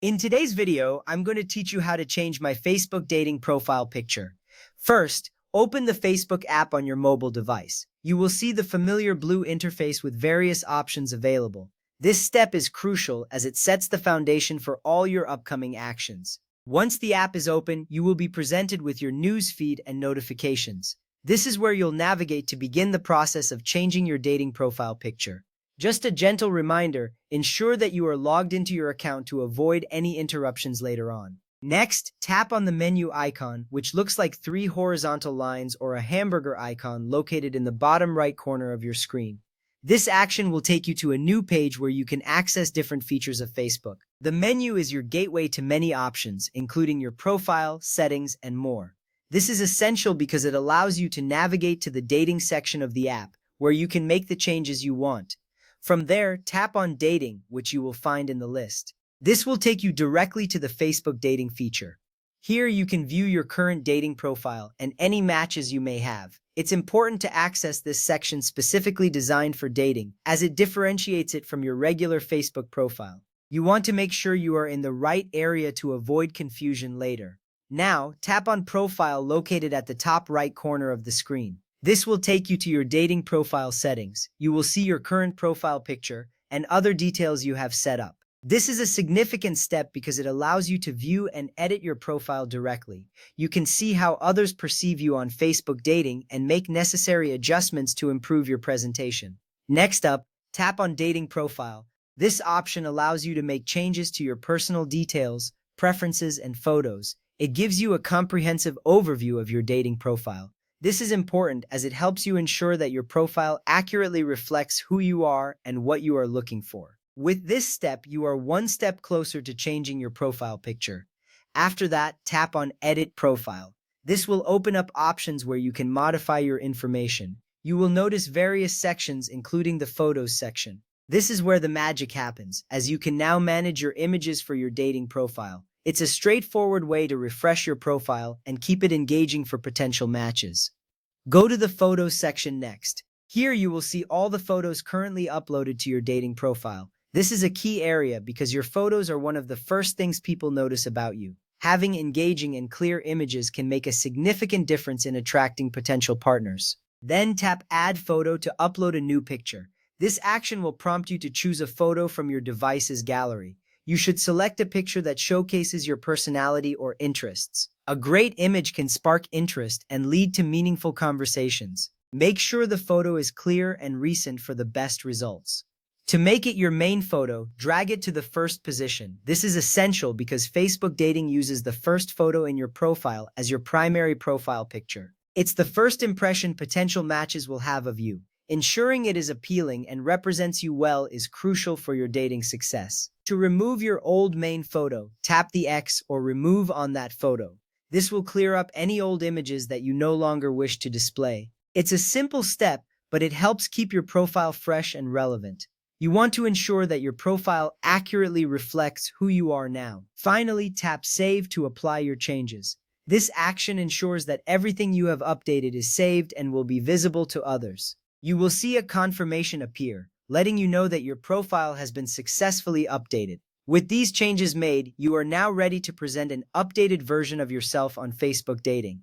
In today's video, I'm going to teach you how to change my Facebook dating profile picture. First, open the Facebook app on your mobile device. You will see the familiar blue interface with various options available. This step is crucial as it sets the foundation for all your upcoming actions. Once the app is open, you will be presented with your news feed and notifications. This is where you'll navigate to begin the process of changing your dating profile picture. Just a gentle reminder, ensure that you are logged into your account to avoid any interruptions later on. Next, tap on the menu icon, which looks like three horizontal lines or a hamburger icon located in the bottom right corner of your screen. This action will take you to a new page where you can access different features of Facebook. The menu is your gateway to many options, including your profile, settings, and more. This is essential because it allows you to navigate to the dating section of the app, where you can make the changes you want. From there, tap on Dating, which you will find in the list. This will take you directly to the Facebook dating feature. Here you can view your current dating profile and any matches you may have. It's important to access this section specifically designed for dating, as it differentiates it from your regular Facebook profile. You want to make sure you are in the right area to avoid confusion later. Now, tap on Profile located at the top right corner of the screen. This will take you to your dating profile settings. You will see your current profile picture and other details you have set up. This is a significant step because it allows you to view and edit your profile directly. You can see how others perceive you on Facebook dating and make necessary adjustments to improve your presentation. Next up, tap on Dating Profile. This option allows you to make changes to your personal details, preferences, and photos. It gives you a comprehensive overview of your dating profile. This is important as it helps you ensure that your profile accurately reflects who you are and what you are looking for. With this step, you are one step closer to changing your profile picture. After that, tap on Edit Profile. This will open up options where you can modify your information. You will notice various sections, including the Photos section. This is where the magic happens, as you can now manage your images for your dating profile. It's a straightforward way to refresh your profile and keep it engaging for potential matches. Go to the Photos section next. Here you will see all the photos currently uploaded to your dating profile. This is a key area because your photos are one of the first things people notice about you. Having engaging and clear images can make a significant difference in attracting potential partners. Then tap Add Photo to upload a new picture. This action will prompt you to choose a photo from your device's gallery. You should select a picture that showcases your personality or interests. A great image can spark interest and lead to meaningful conversations. Make sure the photo is clear and recent for the best results. To make it your main photo, drag it to the first position. This is essential because Facebook dating uses the first photo in your profile as your primary profile picture. It's the first impression potential matches will have of you. Ensuring it is appealing and represents you well is crucial for your dating success. To remove your old main photo, tap the X or Remove on that photo. This will clear up any old images that you no longer wish to display. It's a simple step, but it helps keep your profile fresh and relevant. You want to ensure that your profile accurately reflects who you are now. Finally, tap Save to apply your changes. This action ensures that everything you have updated is saved and will be visible to others. You will see a confirmation appear, letting you know that your profile has been successfully updated. With these changes made, you are now ready to present an updated version of yourself on Facebook dating.